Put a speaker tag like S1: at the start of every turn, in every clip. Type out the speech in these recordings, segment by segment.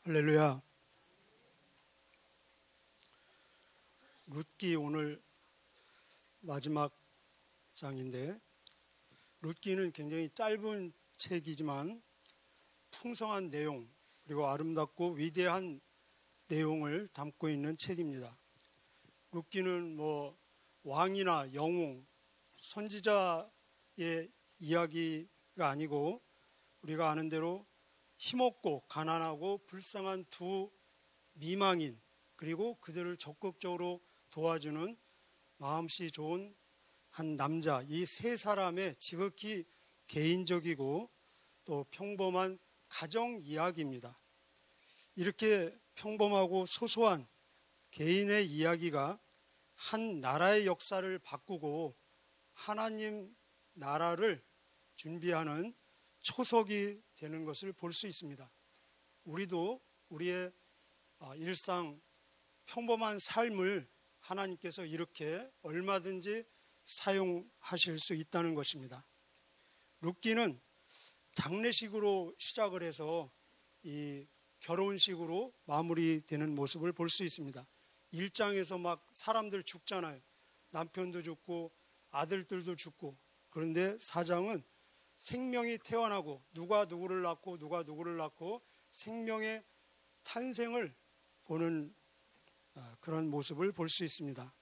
S1: 할렐루야. 룻기 오늘 마지막 장인데, 룻기는 굉장히 짧은 책이지만 풍성한 내용 그리고 아름답고 위대한 내용을 담고 있는 책입니다. 룻기는 왕이나 영웅, 선지자의 이야기가 아니고 우리가 아는 대로 힘없고 가난하고 불쌍한 두 미망인, 그리고 그들을 적극적으로 도와주는 마음씨 좋은 한 남자, 이 세 사람의 지극히 개인적이고 또 평범한 가정 이야기입니다. 이렇게 평범하고 소소한 개인의 이야기가 한 나라의 역사를 바꾸고 하나님 나라를 준비하는 초석이 되는 것을 볼 수 있습니다. 우리도 우리의 일상 평범한 삶을 하나님께서 이렇게 얼마든지 사용하실 수 있다는 것입니다. 룻기는 장례식으로 시작을 해서 이 결혼식으로 마무리되는 모습을 볼 수 있습니다. 1장에서 막 사람들 죽잖아요. 남편도 죽고 아들들도 죽고. 그런데 4장은 생명이 태어나고 누가 누구를 낳고 누가 누구를 낳고 생명의 탄생을 보는 그런 모습을 볼 수 있습니다.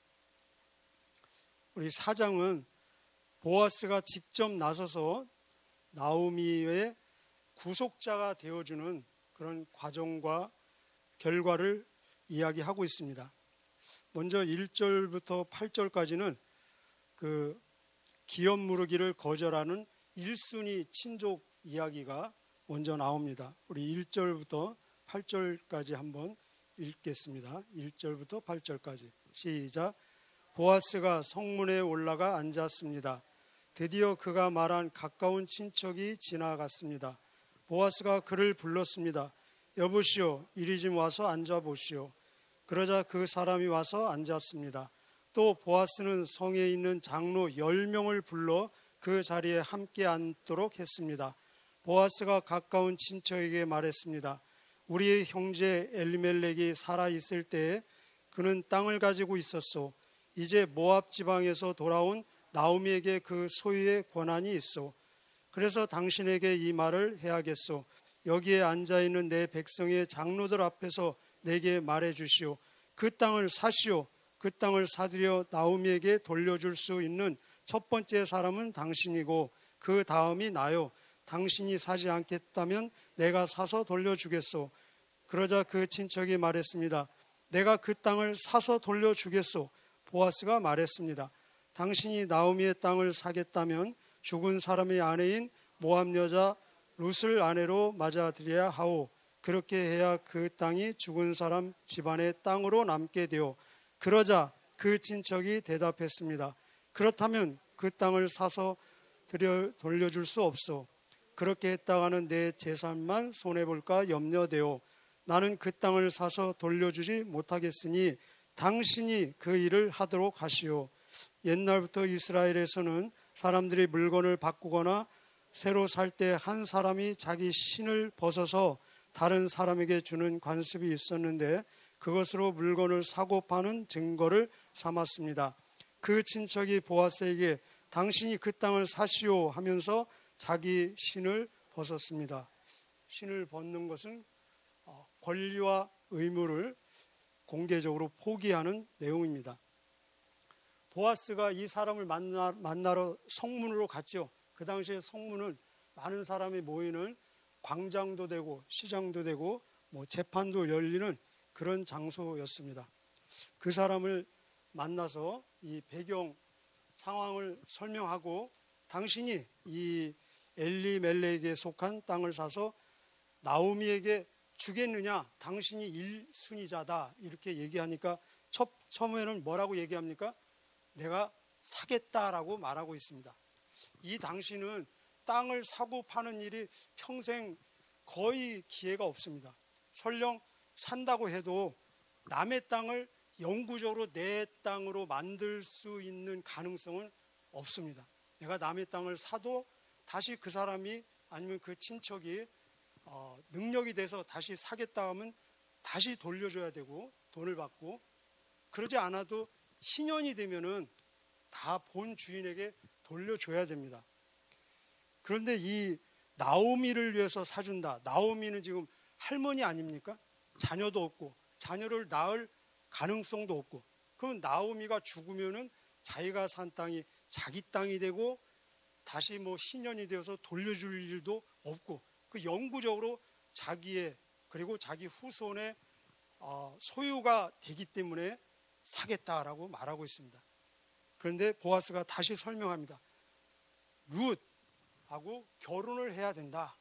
S1: 우리 4장은 보아스가 직접 나서서 나오미의 구속자가 되어주는 그런 과정과 결과를 이야기하고 있습니다. 먼저 1절부터 8절까지는 그 기업 무르기를 거절하는 1순위 친족 이야기가 먼저 나옵니다. 우리 1절부터 8절까지 한번 읽겠습니다. 1절부터 8절까지 시작. 보아스가 성문에 올라가 앉았습니다. 드디어 그가 말한 가까운 친척이 지나갔습니다. 보아스가 그를 불렀습니다. 여보시오, 이리 좀 와서 앉아보시오. 그러자 그 사람이 와서 앉았습니다. 또 보아스는 성에 있는 장로 10명을 불러 그 자리에 함께 앉도록 했습니다. 보아스가 가까운 친척에게 말했습니다. 우리의 형제 엘리멜렉이 살아있을 때에 그는 땅을 가지고 있었소. 이제 모압 지방에서 돌아온 나오미에게 그 소유의 권한이 있소. 그래서 당신에게 이 말을 해야겠소. 여기에 앉아있는 내 백성의 장로들 앞에서 내게 말해주시오. 그 땅을 사시오. 그 땅을 사들여 나오미에게 돌려줄 수 있는 첫 번째 사람은 당신이고 그 다음이 나요. 당신이 사지 않겠다면 내가 사서 돌려주겠소. 그러자 그 친척이 말했습니다. 내가 그 땅을 사서 돌려주겠소. 보아스가 말했습니다. 당신이 나오미의 땅을 사겠다면 죽은 사람의 아내인 모압 여자 룻을 아내로 맞아들여야 하오. 그렇게 해야 그 땅이 죽은 사람 집안의 땅으로 남게 되오. 그러자 그 친척이 대답했습니다. 그렇다면 그 땅을 사서 돌려줄 수 없소. 그렇게 했다가는 내 재산만 손해볼까 염려되오. 나는 그 땅을 사서 돌려주지 못하겠으니 당신이 그 일을 하도록 하시오. 옛날부터 이스라엘에서는 사람들이 물건을 바꾸거나 새로 살 때 한 사람이 자기 신을 벗어서 다른 사람에게 주는 관습이 있었는데 그것으로 물건을 사고 파는 증거를 삼았습니다. 그 친척이 보아스에게 당신이 그 땅을 사시오 하면서 자기 신을 벗었습니다. 신을 벗는 것은 권리와 의무를 공개적으로 포기하는 내용입니다. 보아스가 이 사람을 만나러 성문으로 갔죠. 그 당시에 성문은 많은 사람이 모이는 광장도 되고 시장도 되고 재판도 열리는 그런 장소였습니다. 그 사람을 만나서 이 배경 상황을 설명하고 당신이 이 엘리멜렉에게 속한 땅을 사서 나오미에게 주겠느냐? 당신이 1순위자다 이렇게 얘기하니까 처음에는 뭐라고 얘기합니까? 내가 사겠다라고 말하고 있습니다. 이 당신은 땅을 사고 파는 일이 평생 거의 기회가 없습니다. 설령 산다고 해도 남의 땅을 영구적으로 내 땅으로 만들 수 있는 가능성은 없습니다. 내가 남의 땅을 사도 다시 그 사람이 아니면 그 친척이 능력이 돼서 다시 사겠다 하면 다시 돌려줘야 되고 돈을 받고, 그러지 않아도 신년이 되면은 다 본 주인에게 돌려줘야 됩니다. 그런데 이 나오미를 위해서 사준다. 나오미는 지금 할머니 아닙니까? 자녀도 없고 자녀를 낳을 가능성도 없고, 그럼 나오미가 죽으면은 자기가 산 땅이 자기 땅이 되고 다시 뭐 신년이 되어서 돌려줄 일도 없고, 그 영구적으로 자기의 그리고 자기 후손의 소유가 되기 때문에 사겠다라고 말하고 있습니다. 그런데 보아스가 다시 설명합니다. 룻하고 결혼을 해야 된다.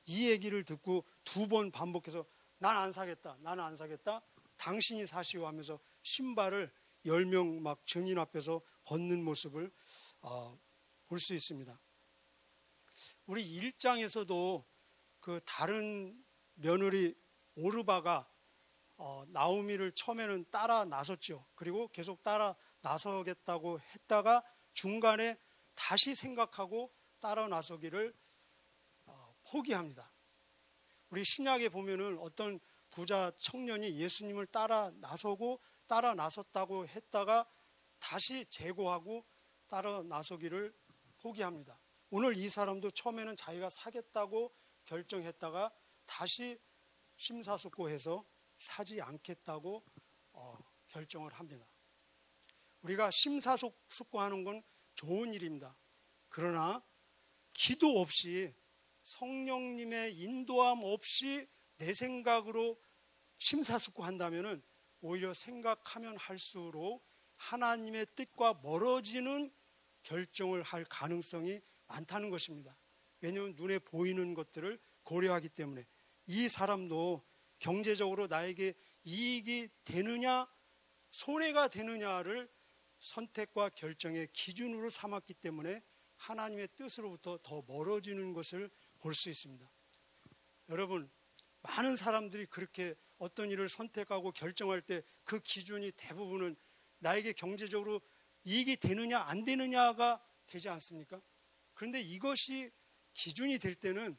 S1: 이 얘기를 듣고 두 번 반복해서 난 안 사겠다, 나는 안 사겠다, 당신이 사시오 하면서 신발을 10명 막 증인 앞에서 벗는 모습을 볼 수 있습니다. 우리 1장에서도 그 다른 며느리 오르바가 나오미를 처음에는 따라 나섰죠. 그리고 계속 따라 나서겠다고 했다가 중간에 다시 생각하고 따라 나서기를 포기합니다. 우리 신약에 보면은 어떤 부자 청년이 예수님을 따라 나서고 따라 나섰다고 했다가 다시 재고하고 따라 나서기를 포기합니다. 오늘 이 사람도 처음에는 자기가 사겠다고 결정했다가 다시 심사숙고해서 사지 않겠다고 결정을 합니다. 우리가 심사숙고하는 건 좋은 일입니다. 그러나 기도 없이 성령님의 인도함 없이 내 생각으로 심사숙고한다면 오히려 생각하면 할수록 하나님의 뜻과 멀어지는 결정을 할 가능성이 많다는 것입니다. 왜냐하면 눈에 보이는 것들을 고려하기 때문에. 이 사람도 경제적으로 나에게 이익이 되느냐 손해가 되느냐를 선택과 결정의 기준으로 삼았기 때문에 하나님의 뜻으로부터 더 멀어지는 것을 볼 수 있습니다. 여러분, 많은 사람들이 그렇게 어떤 일을 선택하고 결정할 때 그 기준이 대부분은 나에게 경제적으로 이익이 되느냐 안 되느냐가 되지 않습니까? 그런데 이것이 기준이 될 때는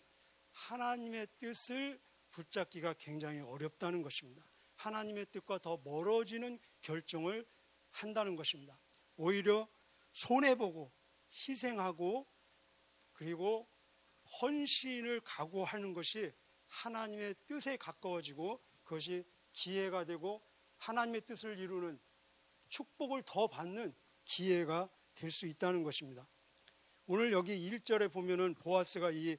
S1: 하나님의 뜻을 붙잡기가 굉장히 어렵다는 것입니다. 하나님의 뜻과 더 멀어지는 결정을 한다는 것입니다. 오히려 손해보고 희생하고 그리고 헌신을 각오하는 것이 하나님의 뜻에 가까워지고 그것이 기회가 되고 하나님의 뜻을 이루는 축복을 더 받는 기회가 될 수 있다는 것입니다. 오늘 여기 1절에 보면은 보아스가 이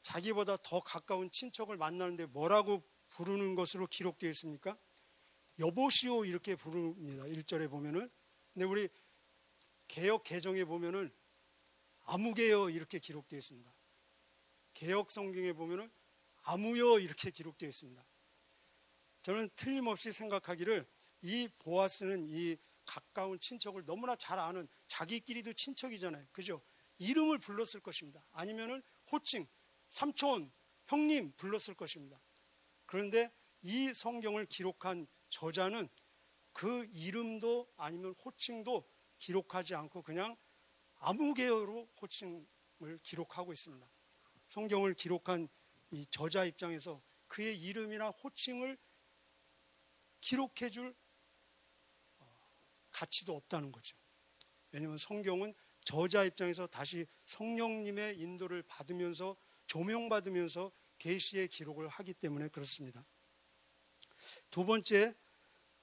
S1: 자기보다 더 가까운 친척을 만나는데 뭐라고 부르는 것으로 기록되어 있습니까? 여보시오 이렇게 부릅니다. 1절에 보면은. 근데 우리 개역 개정에 보면은 아무개여 이렇게 기록되어 있습니다. 개역 성경에 보면은 아무여 이렇게 기록되어 있습니다. 저는 틀림없이 생각하기를 이 보아스는 이 가까운 친척을 너무나 잘 아는, 자기끼리도 친척이잖아요. 그죠? 이름을 불렀을 것입니다. 아니면은 호칭, 삼촌, 형님 불렀을 것입니다. 그런데 이 성경을 기록한 저자는 그 이름도 아니면 호칭도 기록하지 않고 그냥 아무개어로 호칭을 기록하고 있습니다. 성경을 기록한 이 저자 입장에서 그의 이름이나 호칭을 기록해 줄 가치도 없다는 거죠. 왜냐하면 성경은 저자 입장에서 다시 성령님의 인도를 받으면서 조명받으면서 계시의 기록을 하기 때문에 그렇습니다. 두 번째,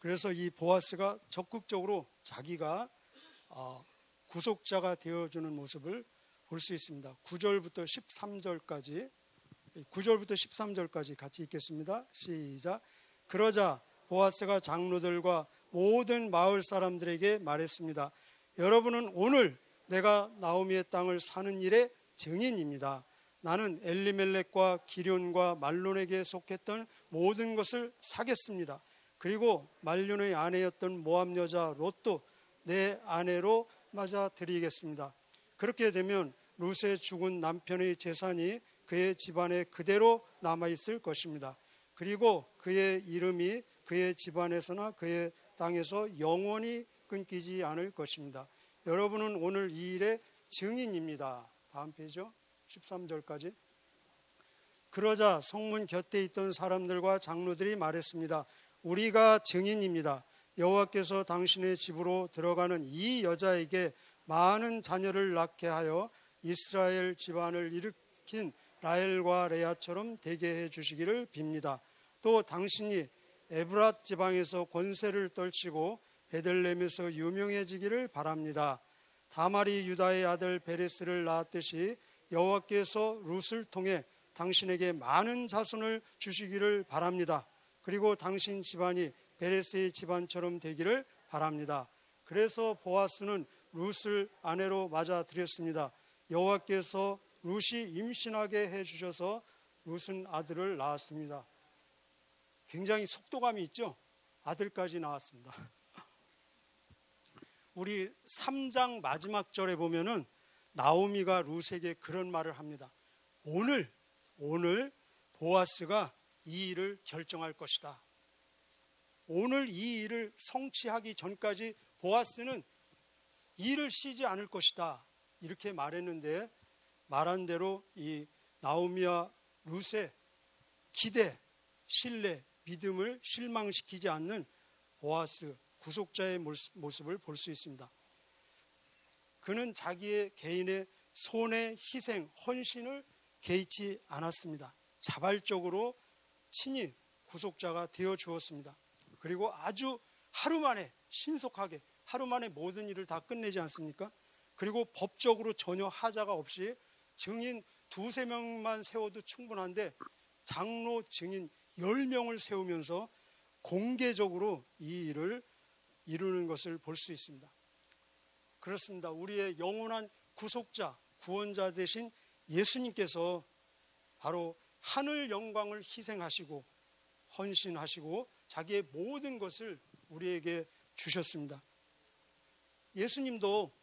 S1: 그래서 이 보아스가 적극적으로 자기가 구속자가 되어주는 모습을 볼 수 있습니다. 9절부터 13절까지 같이 읽겠습니다. 시작. 그러자 보아스가 장로들과 모든 마을 사람들에게 말했습니다. 여러분은 오늘 내가 나오미의 땅을 사는 일의 증인입니다. 나는 엘리멜렉과 기럨과 말론에게 속했던 모든 것을 사겠습니다. 그리고 말론의 아내였던 모압 여자 롯도 내 아내로 맞아드리겠습니다. 그렇게 되면 룻의 죽은 남편의 재산이 그의 집안에 그대로 남아있을 것입니다. 그리고 그의 이름이 그의 집안에서나 그의 땅에서 영원히 끊기지 않을 것입니다. 여러분은 오늘 이 일의 증인입니다. 다음 페이지요. 13절까지. 그러자 성문 곁에 있던 사람들과 장로들이 말했습니다. 우리가 증인입니다. 여호와께서 당신의 집으로 들어가는 이 여자에게 많은 자녀를 낳게 하여 이스라엘 집안을 일으킨 라헬과 레아처럼 되게 해 주시기를 빕니다. 또 당신이 에브랏 지방에서 권세를 떨치고 베들레헴에서 유명해지기를 바랍니다. 다말이 유다의 아들 베레스를 낳았듯이 여호와께서 룻을 통해 당신에게 많은 자손을 주시기를 바랍니다. 그리고 당신 집안이 베레스의 집안처럼 되기를 바랍니다. 그래서 보아스는 룻을 아내로 맞아들였습니다. 여호와께서 룻이 임신하게 해주셔서 룻은 아들을 낳았습니다. 굉장히 속도감이 있죠? 아들까지 낳았습니다. 우리 3장 마지막 절에 보면은 나오미가 룻에게 그런 말을 합니다. 오늘 보아스가 이 일을 결정할 것이다. 오늘 이 일을 성취하기 전까지 보아스는 일을 쉬지 않을 것이다. 이렇게 말했는데 말한 대로 이 나오미와 룻의 기대, 신뢰, 믿음을 실망시키지 않는 보아스, 구속자의 모습을 볼 수 있습니다. 그는 자기의 개인의 손해, 희생, 헌신을 개의치 않았습니다. 자발적으로 친히 구속자가 되어 주었습니다. 그리고 아주 하루 만에 신속하게 하루 만에 모든 일을 다 끝내지 않습니까? 그리고 법적으로 전혀 하자가 없이 증인 2-3명만 세워도 충분한데 장로 증인 10명을 세우면서 공개적으로 이 일을 이루는 것을 볼 수 있습니다. 그렇습니다. 우리의 영원한 구속자, 구원자 되신 예수님께서 바로 하늘 영광을 희생하시고 헌신하시고 자기의 모든 것을 우리에게 주셨습니다. 예수님도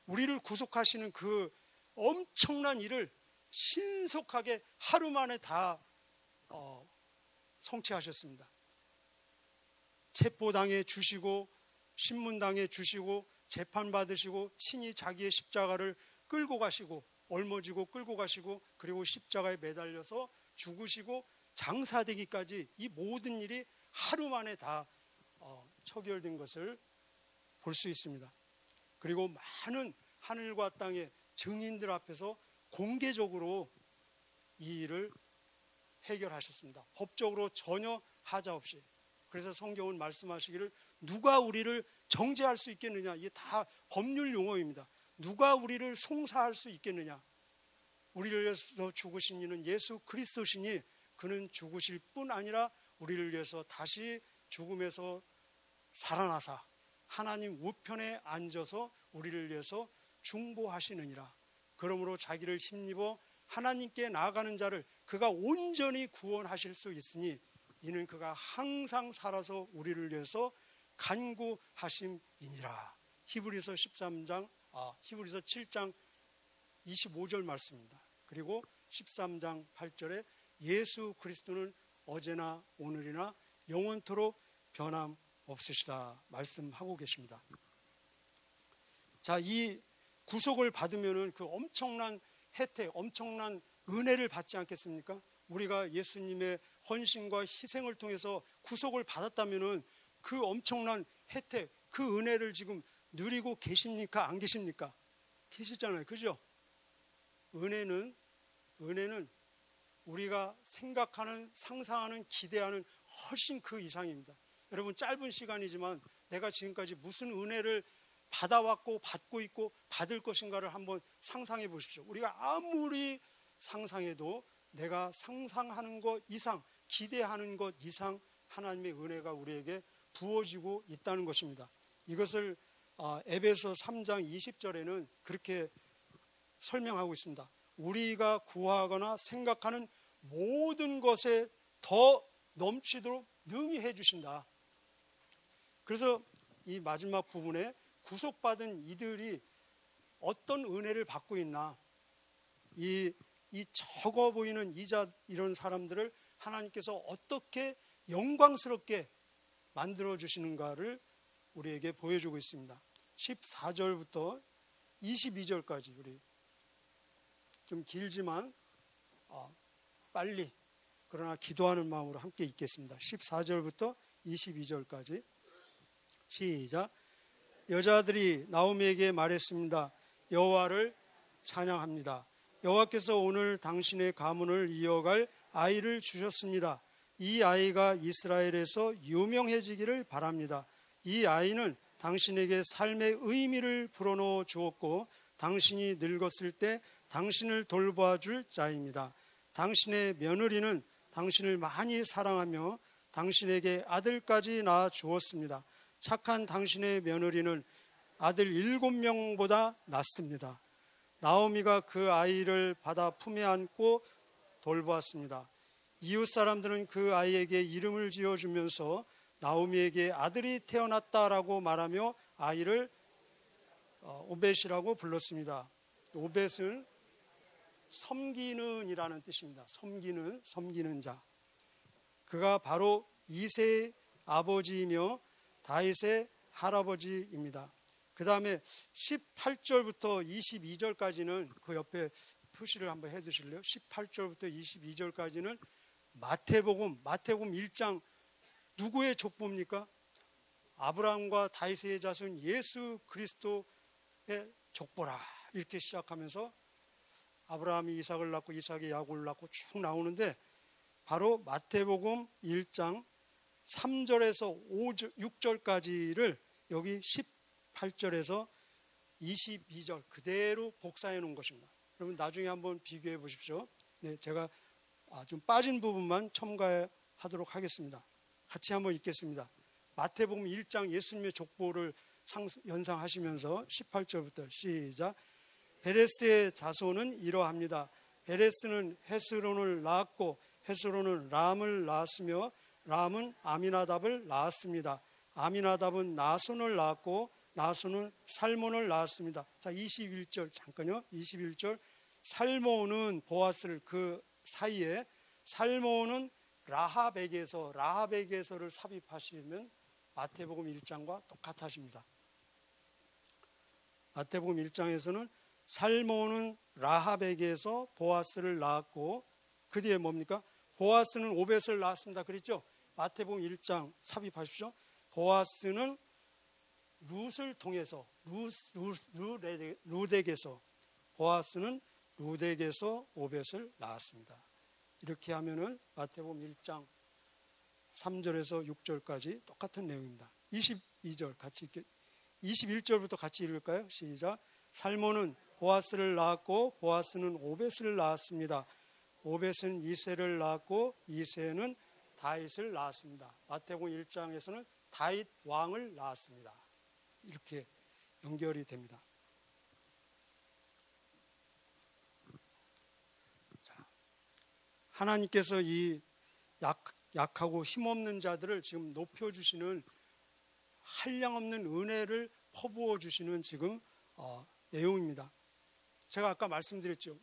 S1: 우리를 구속하시는 그 엄청난 일을 신속하게 하루 만에 다 성취하셨습니다. 체포당해 주시고 신문당해 주시고 재판받으시고 친히 자기의 십자가를 끌고 가시고 얼머지고 끌고 가시고 그리고 십자가에 매달려서 죽으시고 장사되기까지 이 모든 일이 하루 만에 다 처결된 것을 볼 수 있습니다. 그리고 많은 하늘과 땅의 증인들 앞에서 공개적으로 이 일을 해결하셨습니다. 법적으로 전혀 하자 없이. 그래서 성경은 말씀하시기를 누가 우리를 정죄할 수 있겠느냐. 이게 다 법률 용어입니다. 누가 우리를 송사할 수 있겠느냐. 우리를 위해서 죽으신 이는 예수 그리스도시니 그는 죽으실 뿐 아니라 우리를 위해서 다시 죽음에서 살아나사 하나님 우편에 앉아서 우리를 위해서 중보하시느니라. 그러므로 자기를 힘입어 하나님께 나아가는 자를 그가 온전히 구원하실 수 있으니 이는 그가 항상 살아서 우리를 위해서 간구하심이니라. 히브리서 7장 25절 말씀입니다. 그리고 13장 8절에 예수 그리스도는 어제나 오늘이나 영원토록 변함없으시다 말씀하고 계십니다. 자, 이 구속을 받으면은 그 엄청난 혜택, 엄청난 은혜를 받지 않겠습니까? 우리가 예수님의 헌신과 희생을 통해서 구속을 받았다면은 그 엄청난 혜택, 그 은혜를 지금 누리고 계십니까? 안 계십니까? 계시잖아요. 그죠? 은혜는 우리가 생각하는, 상상하는, 기대하는 훨씬 그 이상입니다. 여러분, 짧은 시간이지만 내가 지금까지 무슨 은혜를 받아왔고 받고 있고 받을 것인가를 한번 상상해 보십시오. 우리가 아무리 상상해도 내가 상상하는 것 이상, 기대하는 것 이상 하나님의 은혜가 우리에게 부어지고 있다는 것입니다. 이것을 에베소 3장 20절에는 그렇게 설명하고 있습니다. 우리가 구하거나 생각하는 모든 것에 더 넘치도록 능히 해주신다. 그래서 이 마지막 부분에 구속받은 이들이 어떤 은혜를 받고 있나, 이 적어 보이는 이런 사람들을 하나님께서 어떻게 영광스럽게 만들어 주시는가를 우리에게 보여주고 있습니다. 14절부터 22절까지 우리 좀 길지만 빨리 그러나 기도하는 마음으로 함께 읽겠습니다. 14절부터 22절까지 시작. 여자들이 나오미에게 말했습니다. 여호와를 찬양합니다. 여호와께서 오늘 당신의 가문을 이어갈 아이를 주셨습니다. 이 아이가 이스라엘에서 유명해지기를 바랍니다. 이 아이는 당신에게 삶의 의미를 불어넣어 주었고 당신이 늙었을 때 당신을 돌봐줄 자입니다. 당신의 며느리는 당신을 많이 사랑하며 당신에게 아들까지 낳아 주었습니다. 착한 당신의 며느리는 아들 7명보다 낫습니다. 나오미가 그 아이를 받아 품에 안고 돌보았습니다. 이웃 사람들은 그 아이에게 이름을 지어주면서 나오미에게 아들이 태어났다라고 말하며 아이를 오벳이라고 불렀습니다. 오벳은 섬기는 이라는 뜻입니다. 섬기는 자. 그가 바로 이새의 아버지이며 다윗의 할아버지입니다. 그 다음에 18절부터 22절까지는 그 옆에 표시를 한번 해두실래요? 18절부터 22절까지는 마태복음 1장 누구의 족보입니까? 아브라함과 다윗의 자손 예수 그리스도의 족보라 이렇게 시작하면서 아브라함이 이삭을 낳고 이삭이 야곱을 낳고 쭉 나오는데 바로 마태복음 1장 3절에서 6절까지를 여기 18절에서 22절 그대로 복사해 놓은 것입니다. 여러분 나중에 한번 비교해 보십시오. 네, 제가 좀 빠진 부분만 첨가하도록 하겠습니다. 같이 한번 읽겠습니다. 마태복음 1장 예수님의 족보를 연상하시면서 18절부터 시작. 베레스의 자손은 이러합니다. 베레스는 헤스론을 낳았고 헤스론은 람을 낳았으며 람은 아미나답을 낳았습니다. 아미나답은 나손을 낳았고 나손은 살몬을 낳았습니다. 자, 21절 잠깐요. 21절 살몬은 보아스를 그 사이에 살몬은 라합에게서를 삽입하시면 마태복음 1장과 똑같아집니다. 마태복음 1장에서는 살몬은 라합에게서 보아스를 낳았고 그 뒤에 뭡니까? 보아스는 오벳을 낳았습니다. 그랬죠? 마태복음 1장 삽입하십시오. 보아스는 룻을 통해서 룻에게서 보아스는 룻에게서 오벳을 낳았습니다. 이렇게 하면은 마태복음 1장 3절에서 6절까지 똑같은 내용입니다. 22절 같이 읽게 21절부터 같이 읽을까요? 시작. 살몬은 보아스를 낳았고 보아스는 오벳을 낳았습니다. 오벳은 이새를 낳았고 이새는 다윗을 낳았습니다. 마태복음 1장에서는 다윗 왕을 낳았습니다. 이렇게 연결이 됩니다. 자, 하나님께서 이 약하고 힘없는 자들을 지금 높여주시는 한량없는 은혜를 퍼부어 주시는 지금 내용입니다. 제가 아까 말씀드렸죠.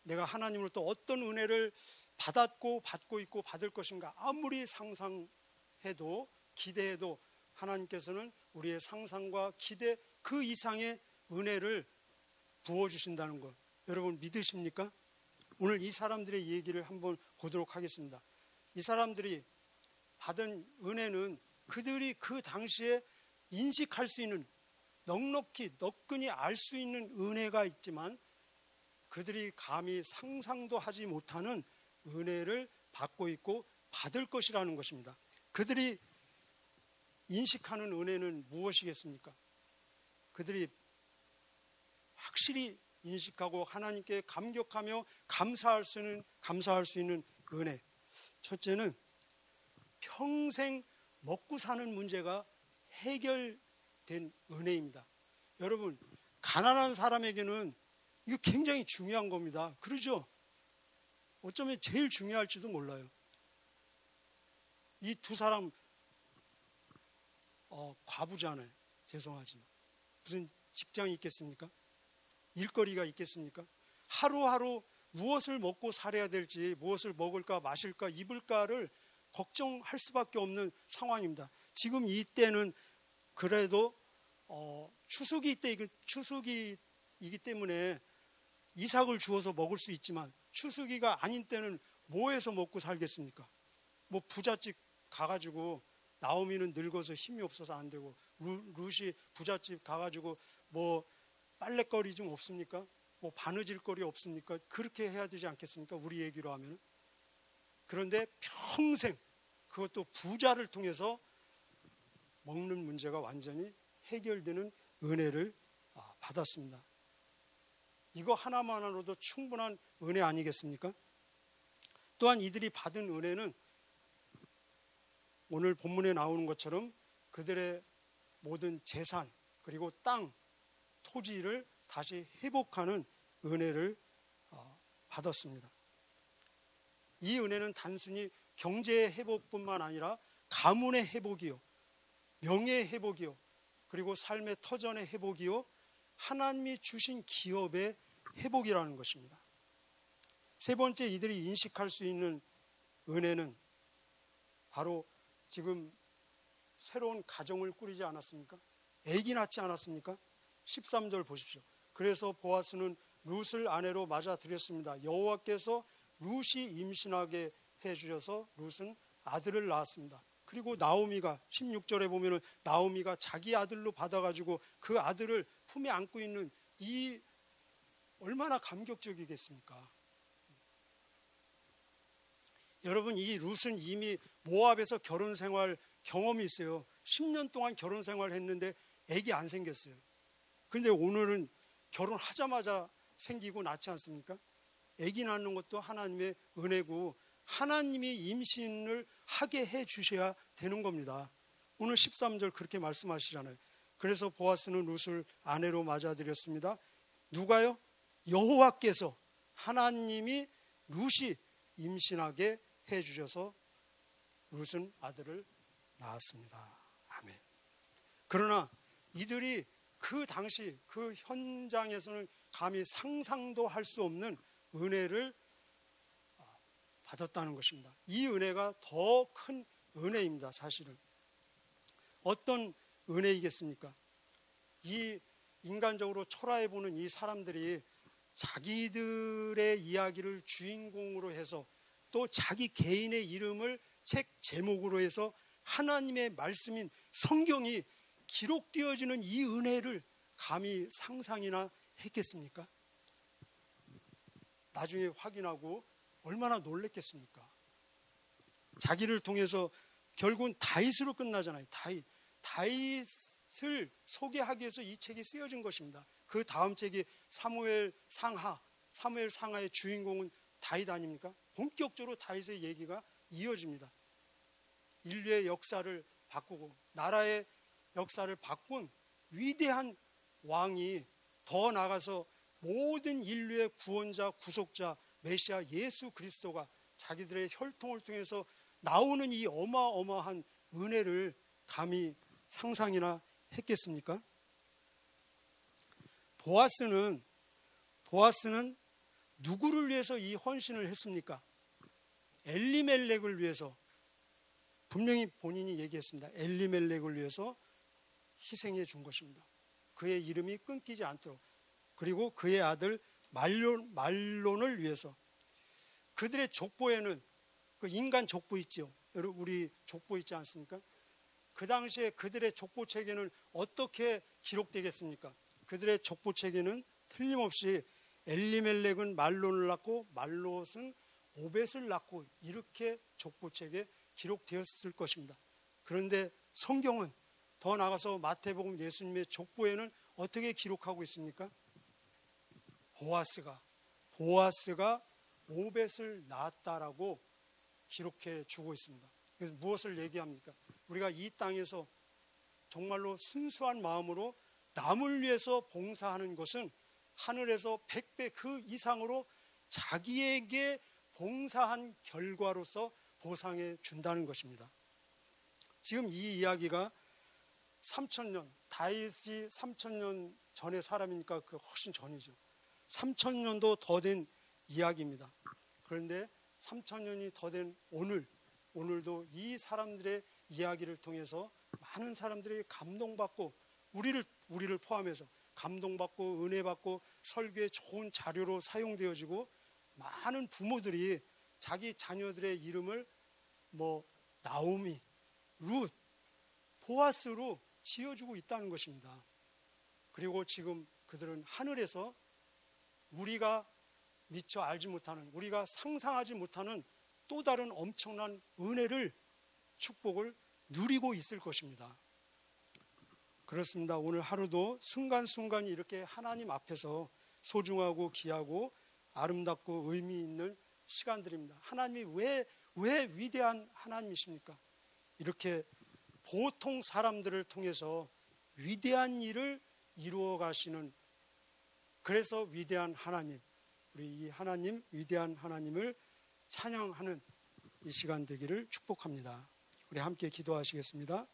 S1: 내가 하나님으로부터 어떤 은혜를 받았고 받고 있고 받을 것인가 아무리 상상해도 기대해도 하나님께서는 우리의 상상과 기대 그 이상의 은혜를 부어주신다는 것 여러분 믿으십니까? 오늘 이 사람들의 얘기를 한번 보도록 하겠습니다. 이 사람들이 받은 은혜는 그들이 그 당시에 인식할 수 있는 넉넉히 너끈히 알 수 있는 은혜가 있지만 그들이 감히 상상도 하지 못하는 은혜를 받고 있고 받을 것이라는 것입니다. 그들이 인식하는 은혜는 무엇이겠습니까? 그들이 확실히 인식하고 하나님께 감격하며 감사할 수 있는 은혜. 첫째는 평생 먹고 사는 문제가 해결된 은혜입니다. 여러분, 가난한 사람에게는 이거 굉장히 중요한 겁니다. 그러죠? 어쩌면 제일 중요할지도 몰라요. 이 두 사람 과부잖아요. 죄송하지만 무슨 직장이 있겠습니까? 일거리가 있겠습니까? 하루하루 무엇을 먹고 살아야 될지 무엇을 먹을까 마실까 입을까를 걱정할 수밖에 없는 상황입니다. 지금 이때는 그래도 추수기이기 때문에 이삭을 주어서 먹을 수 있지만 추수기가 아닌 때는 뭐 해서 먹고 살겠습니까? 뭐 부잣집 가가지고 나오미는 늙어서 힘이 없어서 안 되고 룻이 부잣집 가가지고 뭐 빨래거리 좀 없습니까? 뭐 바느질 거리 없습니까? 그렇게 해야 되지 않겠습니까? 우리 얘기로 하면. 그런데 평생 그것도 부자를 통해서 먹는 문제가 완전히 해결되는 은혜를 받았습니다. 이거 하나만으로도 충분한 은혜 아니겠습니까? 또한 이들이 받은 은혜는 오늘 본문에 나오는 것처럼 그들의 모든 재산 그리고 땅, 토지를 다시 회복하는 은혜를 받았습니다. 이 은혜는 단순히 경제의 회복뿐만 아니라 가문의 회복이요, 명예의 회복이요, 그리고 삶의 터전의 회복이요, 하나님이 주신 기업의 회복이라는 것입니다. 세 번째, 이들이 인식할 수 있는 은혜는 바로 지금 새로운 가정을 꾸리지 않았습니까? 아기 낳지 않았습니까? 13절 보십시오. 그래서 보아스는 룻을 아내로 맞아들였습니다. 여호와께서 룻이 임신하게 해주셔서 룻은 아들을 낳았습니다. 그리고 나오미가 16절에 보면은 나오미가 자기 아들로 받아가지고 그 아들을 품에 안고 있는 이 얼마나 감격적이겠습니까? 여러분, 이 룻은 이미 모압에서 결혼 생활 경험이 있어요. 10년 동안 결혼 생활을 했는데 아기 안 생겼어요. 그런데 오늘은 결혼하자마자 생기고 낳지 않습니까? 아기 낳는 것도 하나님의 은혜고 하나님이 임신을 하게 해 주셔야 되는 겁니다. 오늘 13절 그렇게 말씀하시잖아요. 그래서 보아스는 룻을 아내로 맞아들였습니다. 누가요? 여호와께서, 하나님이 룻이 임신하게 해 주셔서 룻은 아들을 낳았습니다. 아멘. 그러나 이들이 그 당시 그 현장에서는 감히 상상도 할 수 없는 은혜를 받았다는 것입니다. 이 은혜가 더 큰 은혜입니다. 사실은 어떤 은혜이겠습니까? 이 인간적으로 초라해 보는 이 사람들이 자기들의 이야기를 주인공으로 해서 또 자기 개인의 이름을 책 제목으로 해서 하나님의 말씀인 성경이 기록되어지는 이 은혜를 감히 상상이나 했겠습니까? 나중에 확인하고 얼마나 놀랬겠습니까? 자기를 통해서 결국은 다윗으로 끝나잖아요. 다윗을 소개하기 위해서 이 책이 쓰여진 것입니다. 그 다음 책이 사무엘 상하의 주인공은 다윗 아닙니까? 본격적으로 다윗의 얘기가 이어집니다. 인류의 역사를 바꾸고 나라의 역사를 바꾼 위대한 왕이, 더 나아가서 모든 인류의 구원자, 구속자, 메시아 예수 그리스도가 자기들의 혈통을 통해서 나오는 이 어마어마한 은혜를 감히 상상이나 했겠습니까? 보아스는 누구를 위해서 이 헌신을 했습니까? 엘리멜렉을 위해서. 분명히 본인이 얘기했습니다. 엘리멜렉을 위해서 희생해 준 것입니다. 그의 이름이 끊기지 않도록. 그리고 그의 아들 말론을 위해서. 그들의 족보에는 그 인간 족보 있죠. 여러분, 우리 족보 있지 않습니까? 그 당시에 그들의 족보책에는 어떻게 기록되겠습니까? 그들의 족보책에는 틀림없이 엘리멜렉은 말론을 낳고 말롯은 오벳을 낳고 이렇게 족보책에 기록되었을 것입니다. 그런데 성경은 더 나아가서 마태복음 예수님의 족보에는 어떻게 기록하고 있습니까? 보아스가 오벳을 낳았다라고 기록해 주고 있습니다. 그래서 무엇을 얘기합니까? 우리가 이 땅에서 정말로 순수한 마음으로 남을 위해서 봉사하는 것은 하늘에서 100배 그 이상으로 자기에게 봉사한 결과로서 보상해 준다는 것입니다. 지금 이 이야기가 3000년, 다윗이 3000년 전의 사람이니까 그 훨씬 전이죠. 3000년도 더 된 이야기입니다. 그런데 3000년이 더 된 오늘도 이 사람들의 이야기를 통해서 많은 사람들이 감동받고 우리를 포함해서 감동받고 은혜받고 설교의 좋은 자료로 사용되어지고 많은 부모들이 자기 자녀들의 이름을 나오미, 룻, 보아스로 지어주고 있다는 것입니다. 그리고 지금 그들은 하늘에서 우리가 미처 알지 못하는, 우리가 상상하지 못하는 또 다른 엄청난 은혜를, 축복을 누리고 있을 것입니다. 그렇습니다. 오늘 하루도 순간순간이 이렇게 하나님 앞에서 소중하고 귀하고 아름답고 의미 있는 시간들입니다. 하나님이 왜 위대한 하나님이십니까? 이렇게 보통 사람들을 통해서 위대한 일을 이루어 가시는, 그래서 위대한 하나님, 우리 이 하나님, 위대한 하나님을 찬양하는 이 시간 되기를 축복합니다. 우리 함께 기도하시겠습니다.